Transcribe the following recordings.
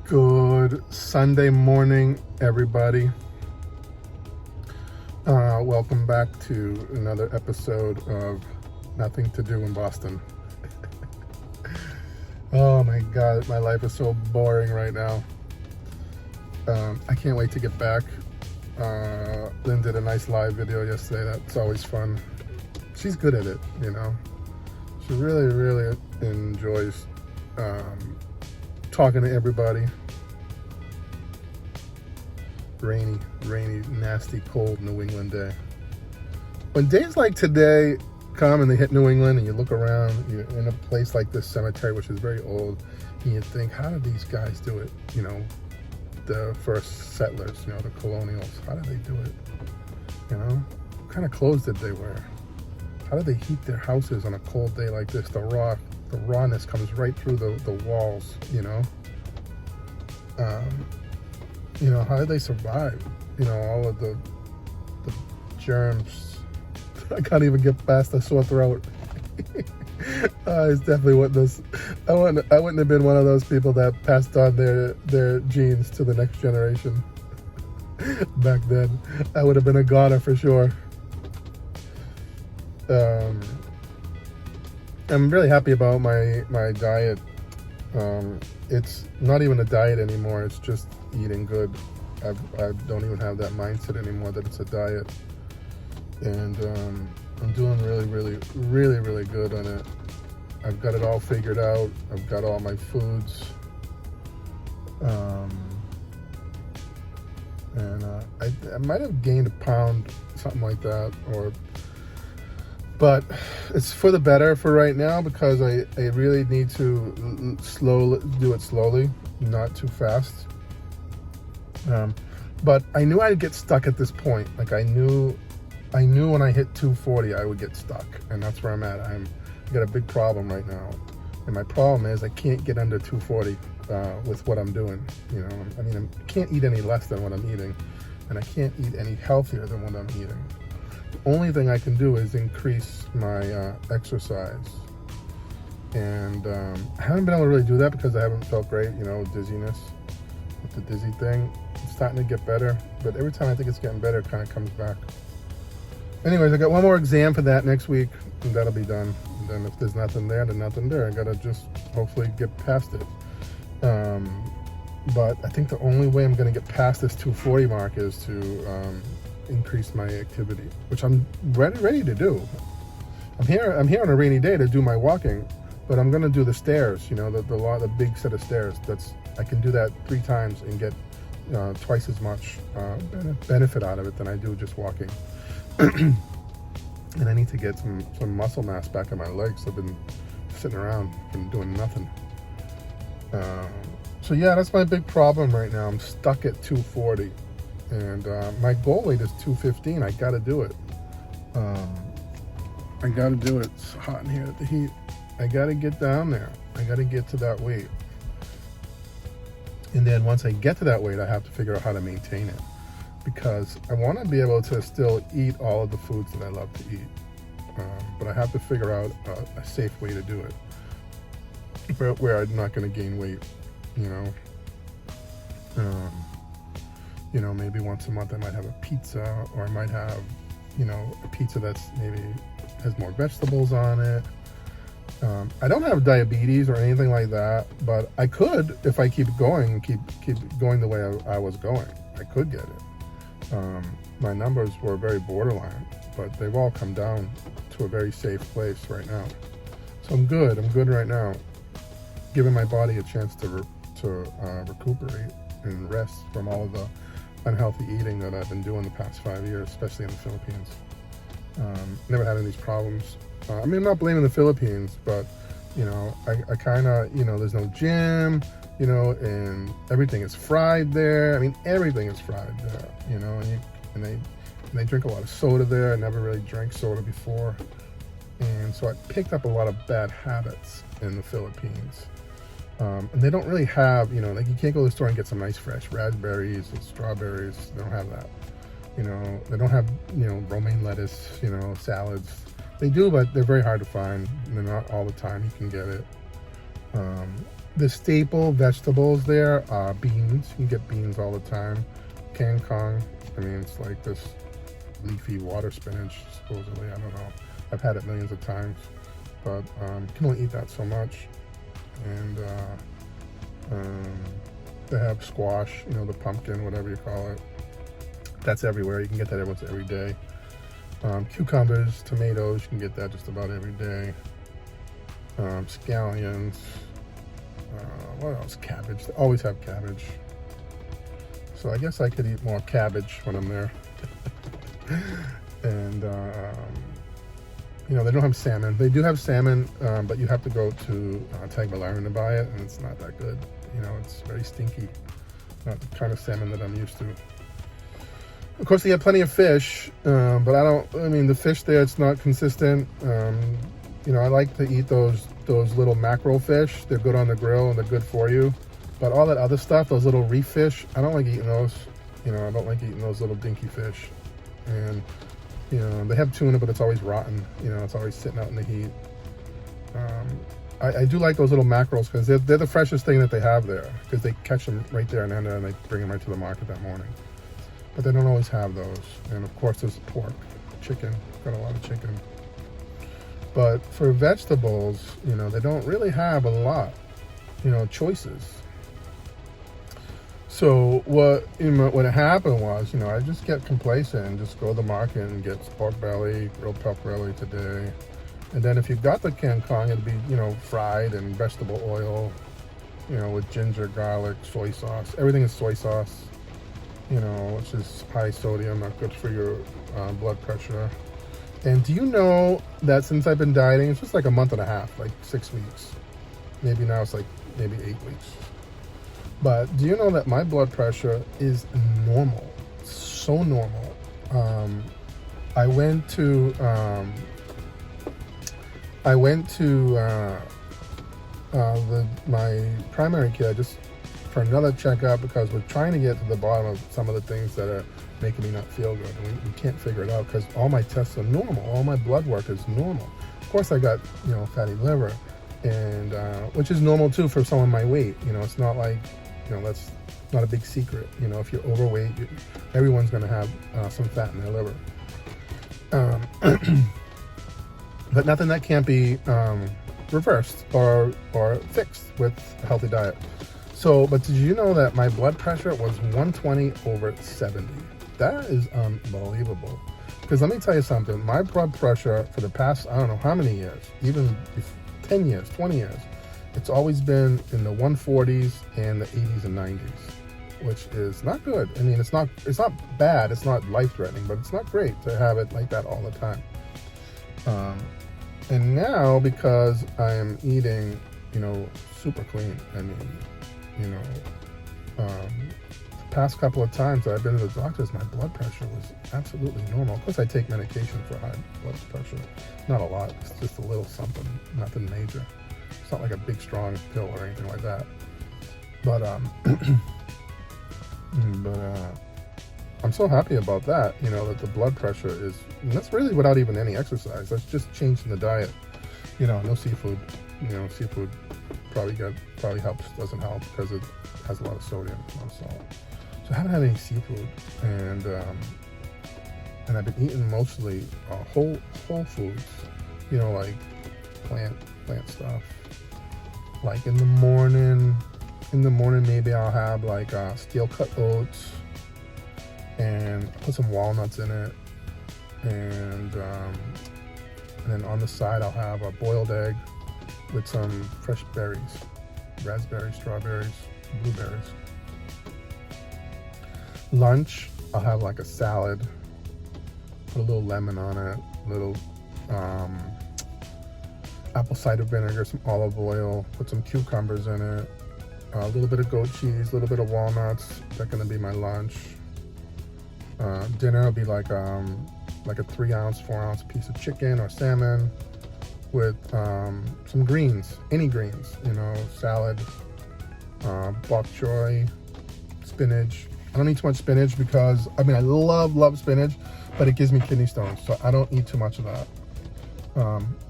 Good Sunday morning, everybody. Welcome back to another episode of Nothing to Do in Boston. Oh my God, my life is so boring right now. I can't wait to get back. Lynn did a nice live video yesterday. That's always fun. She's good at it, you know. She really enjoys talking to everybody. Rainy, nasty, cold New England day. When days like today come and they hit New England and you look around, you're in a place like this cemetery, which is very old, and you think, how did these guys do it? You know, the first settlers, you know, the colonials, how did they do it? You know, what kind of clothes did they wear? How did they heat their houses on a cold day like this? The rawness comes right through the walls, you know? You know, how did they survive? You know, all of the germs. I can't even get past the sore throat. It's definitely what this. I wouldn't have been one of those people that passed on their genes to the next generation. Back then, I would have been a goner for sure. I'm really happy about my diet. It's not even a diet anymore. It's just eating good. I don't even have that mindset anymore that it's a diet. And I'm doing really good on it. I've got it all figured out. I've got all my foods. And I might have gained a pound, something like that, but it's for the better for right now because I really need to do it slowly, not too fast. But I knew I'd get stuck at this point. Like I knew when I hit 240 I would get stuck, and that's where I'm at. I got a big problem right now, and my problem is I can't get under 240 with what I'm doing. You know, I mean, I can't eat any less than what I'm eating, and I can't eat any healthier than what I'm eating. The only thing I can do is increase my exercise, and I haven't been able to really do that because I haven't felt great. You know, dizziness with the dizzy thing. It's starting to get better, but every time I think it's getting better, it kind of comes back. Anyways, I got one more exam for that next week, and that'll be done. And then if there's nothing there, then nothing there. I gotta just hopefully get past it. But I think the only way I'm gonna get past this 240 mark is to increase my activity, which I'm ready to do. I'm here on a rainy day to do my walking, but I'm gonna do the stairs. You know, the big set of stairs. I can do that 3 times and get twice as much benefit out of it than I do just walking. And I need to get some muscle mass back in my legs. I've been sitting around and doing nothing. So yeah, that's my big problem right now. I'm stuck at 240, and my goal weight is 215. I got to do it. I got to do it. It's hot in here at the heat. I got to get down there. I got to get to that weight. And then once I get to that weight, I have to figure out how to maintain it, because I want to be able to still eat all of the foods that I love to eat. But I have to figure out a safe way to do it where I'm not going to gain weight, you know. You know, maybe once a month I might have a pizza, or I might have, you know, a pizza that's maybe has more vegetables on it. I don't have diabetes or anything like that, but I could if I keep going the way I was going. I could get it. My numbers were very borderline, but they've all come down to a very safe place right now. So I'm good right now, giving my body a chance to recuperate and rest from all of the unhealthy eating that I've been doing the past 5 years, especially in the Philippines. Never had any of these problems. I mean, I'm not blaming the Philippines, but you know, I kind of, you know, there's no gym, you know, and everything is fried there. I mean, everything is fried there, you know, and they drink a lot of soda there. I never really drank soda before, and so I picked up a lot of bad habits in the Philippines. And they don't really have, you know, like you can't go to the store and get some nice fresh raspberries and strawberries. They don't have that. You know, they don't have, you know, romaine lettuce, you know, salads. They do, but they're very hard to find. They're not all the time you can get it. The staple vegetables there are beans. You can get beans all the time. Kangkong, I mean, it's like this leafy water spinach, supposedly. I don't know. I've had it millions of times, but you can only eat that so much. And they have squash, you know, the pumpkin, whatever you call it. That's everywhere. You can get that almost every day. Cucumbers, tomatoes, you can get that just about every day. Scallions. What else? Cabbage. They always have cabbage. So I guess I could eat more cabbage when I'm there. And you know, they don't have salmon. They do have salmon, but you have to go to Tagbilaran to buy it, and it's not that good. You know, it's very stinky. Not the kind of salmon that I'm used to. Of course, they have plenty of fish, but I mean, the fish there, it's not consistent. You know, I like to eat those little mackerel fish. They're good on the grill and they're good for you. But all that other stuff, those little reef fish, I don't like eating those. You know, I don't like eating those little dinky fish. And, you know, they have tuna, but it's always rotten. You know, it's always sitting out in the heat. I do like those little mackerels because they're the freshest thing that they have there, because they catch them right there and then they bring them right to the market that morning. But they don't always have those. And of course, there's pork, chicken, got a lot of chicken. But for vegetables, you know, they don't really have a lot, you know, choices. So what happened was, you know, I just get complacent and just go to the market and get pork belly, grilled pork belly today. And then if you got the kangkong, it'd be, you know, fried in vegetable oil, you know, with ginger, garlic, soy sauce. Everything is soy sauce, you know, which is high sodium, not good for your blood pressure. And do you know that since I've been dieting, it's just like a month and a half, like 6 weeks. Maybe now it's like maybe 8 weeks. But do you know that my blood pressure is normal? So normal. I went to my primary care just for another checkup, because we're trying to get to the bottom of some of the things that are making me not feel good. And we can't figure it out because all my tests are normal. All my blood work is normal. Of course, I got, you know, fatty liver, and which is normal too for someone my weight. You know, it's not like, you know, that's not a big secret. You know, if you're overweight, everyone's going to have some fat in their liver. But nothing that can't be reversed or fixed with a healthy diet. So, but did you know that my blood pressure was 120/70? That is unbelievable. Because let me tell you something, my blood pressure for the past, I don't know how many years, even 10 years, 20 years, it's always been in the 140s and the 80s and 90s, which is not good. I mean, it's not bad, it's not life-threatening, but it's not great to have it like that all the time. And now, because I am eating, you know, super clean, I mean, you know, the past couple of times that I've been to the doctors, my blood pressure was absolutely normal. Of course, I take medication for high blood pressure. Not a lot, it's just a little something, nothing major. It's not like a big, strong pill or anything like that. But, I'm so happy about that, you know, that the blood pressure is, and that's really without even any exercise. That's just changing the diet. You know, no seafood. You know, seafood probably helps, doesn't help because it has a lot of sodium, a lot of salt. So I haven't had any seafood, and I've been eating mostly whole foods. You know, like plant stuff. Like in the morning maybe I'll have like steel cut oats and put some walnuts in it, and then on the side I'll have a boiled egg with some fresh berries, raspberries, strawberries, blueberries. Lunch, I'll have like a salad, put a little lemon on it, a little apple cider vinegar, some olive oil, put some cucumbers in it, a little bit of goat cheese, a little bit of walnuts. That's gonna be my lunch. Dinner will be like a 3-ounce, 4-ounce piece of chicken or salmon with some greens, any greens, you know, salad, bok choy, spinach. I don't eat too much spinach because, I mean, I love spinach, but it gives me kidney stones, so I don't eat too much of that.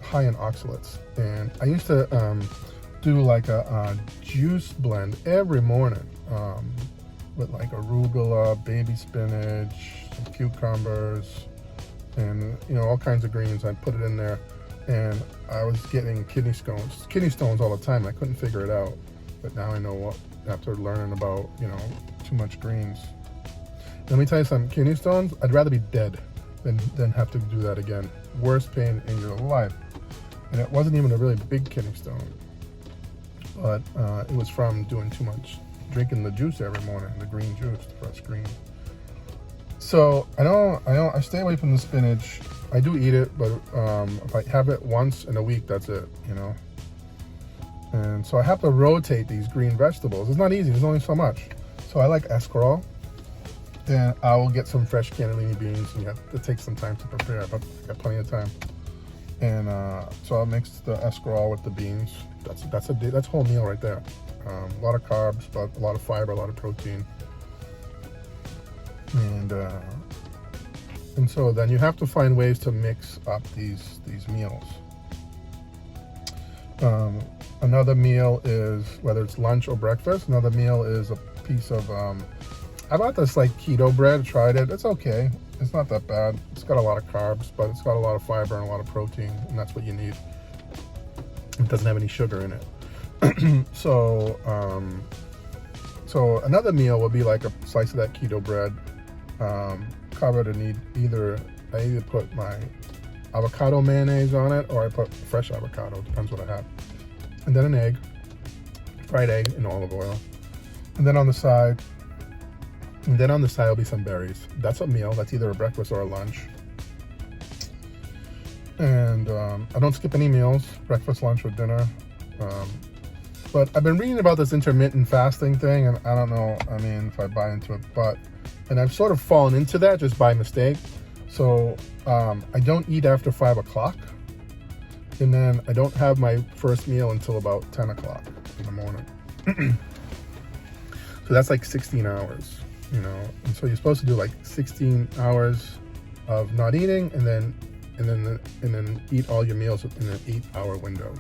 High in oxalates. And I used to do like a juice blend every morning with like arugula, baby spinach, some cucumbers, and all kinds of greens. I put it in there, and I was getting kidney stones all the time. I couldn't figure it out, but now I know what, after learning about too much greens. Let me tell you something, kidney stones, I'd rather be dead than have to do that again. Worst pain in your life. And it wasn't even a really big kidney stone, but it was from doing too much, drinking the juice every morning, the green juice, the fresh green. So I stay away from the spinach. I do eat it, but if I have it once in a week, that's it, And so I have to rotate these green vegetables. It's not easy, there's only so much. So I like escarole, and I will get some fresh cannellini beans, and it takes some time to prepare, but I got plenty of time. And so I'll mix the escarole with the beans. That's a whole meal right there. A lot of carbs, but a lot of fiber, a lot of protein. And so then you have to find ways to mix up these meals. Another meal is, whether it's lunch or breakfast, another meal is a piece of, I bought this like keto bread, tried it, it's okay. It's not that bad. It's got a lot of carbs, but it's got a lot of fiber and a lot of protein, and that's what you need. It doesn't have any sugar in it. So another meal would be like a slice of that keto bread, covered in I either put my avocado mayonnaise on it, or I put fresh avocado, depends what I have. And then an egg, fried egg in olive oil. And then on the side will be some berries. That's a meal. That's either a breakfast or a lunch. And I don't skip any meals, breakfast, lunch, or dinner. But I've been reading about this intermittent fasting thing, and I don't know, if I buy into it, and I've sort of fallen into that just by mistake. So I don't eat after 5 o'clock, and then I don't have my first meal until about 10 o'clock in the morning. So that's like 16 hours, and so you're supposed to do like 16 hours of not eating, and then eat all your meals in an 8-hour window.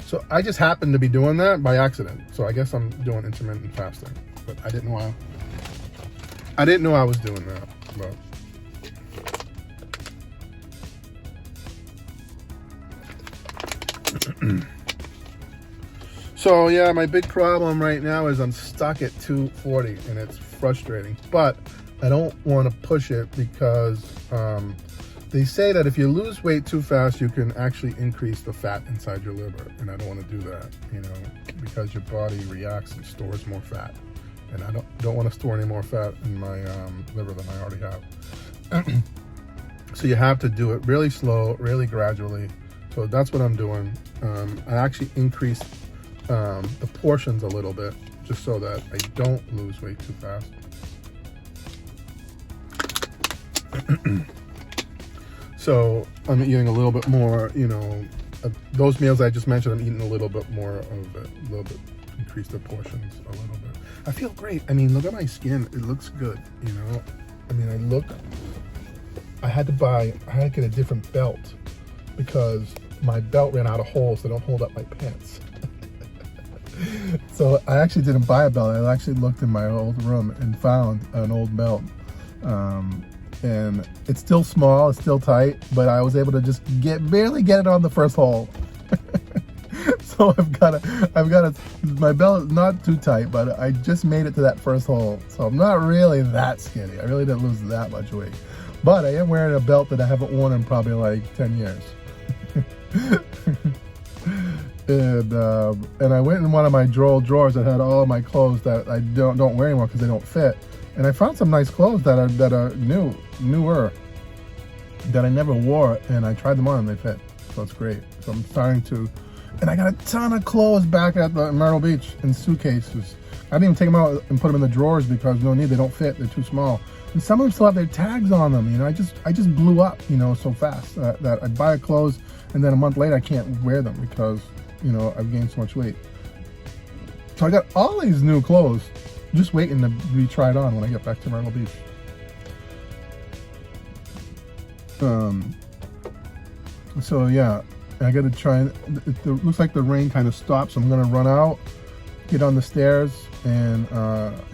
So I just happened to be doing that by accident. So I guess I'm doing intermittent fasting, but I didn't know I was doing that. But so yeah, my big problem right now is I'm stuck at 240, and it's frustrating, but I don't want to push it because they say that if you lose weight too fast, you can actually increase the fat inside your liver, and I don't want to do that, because your body reacts and stores more fat, and I don't want to store any more fat in my liver than I already have. So you have to do it really slow, really gradually. So that's what I'm doing. I actually increased the portions a little bit, just so that I don't lose weight too fast. So I'm eating a little bit more, those meals I just mentioned, I'm eating a little bit more of it, a little bit, increase the portions a little bit. I feel great. Look at my skin. It looks good, I had to get a different belt because my belt ran out of holes that don't hold up my pants. So I actually didn't buy a belt. I actually looked in my old room and found an old belt. And it's still small, it's still tight, but I was able to just barely get it on the first hole. So my belt is not too tight, but I just made it to that first hole. So I'm not really that skinny. I really didn't lose that much weight. But I am wearing a belt that I haven't worn in probably like 10 years. And I went in one of my drawers that had all of my clothes that I don't wear anymore because they don't fit. And I found some nice clothes that are newer, that I never wore, and I tried them on and they fit. So it's great. So I'm starting to, and I got a ton of clothes back at the Myrtle Beach in suitcases. I didn't even take them out and put them in the drawers because no need, they don't fit, they're too small. And some of them still have their tags on them. I just blew up, so fast that I buy clothes and then a month later I can't wear them because, I've gained so much weight. So I got all these new clothes just waiting to be tried on when I get back to Myrtle Beach. So yeah, I gotta try and it looks like the rain kind of stopped, so I'm gonna run out, get on the stairs, and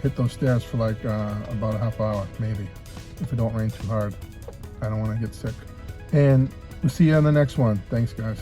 hit those stairs for like about a half hour, maybe, if it don't rain too hard. I don't want to get sick. And we'll see you on the next one. Thanks, guys.